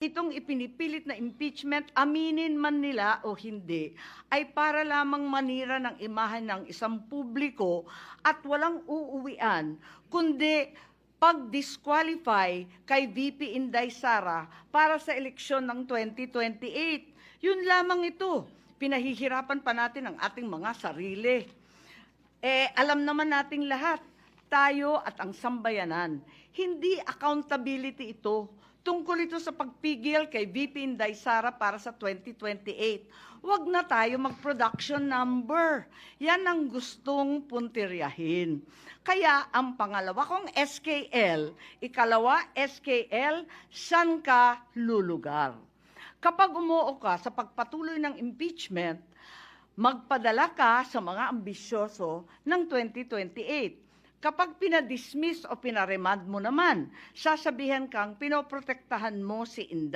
Itong ipinipilit na impeachment, aminin man nila o hindi, ay para lamang manira ng imahe ng isang publiko at walang uuwian, kundi pag-disqualify kay VP Inday Sara para sa eleksyon ng 2028. Yun lamang ito. Pinahihirapan pa natin ang ating mga sarili. Alam naman nating lahat, tayo at ang sambayanan, hindi accountability ito. Tungkol ito sa pagpigil kay VP Inday Sara para sa 2028. Huwag na tayo mag-production number. Yan ang gustong puntiryahin. Kaya ang pangalawa kong SKL, ikalawa SKL, saan ka lulugar? Kapag umuo ka sa pagpatuloy ng impeachment, magpadala ka sa mga ambisyoso ng 2028. Kapag pinadismiss o pinaremand mo naman, sasabihan kang pinoprotektahan mo si Inday.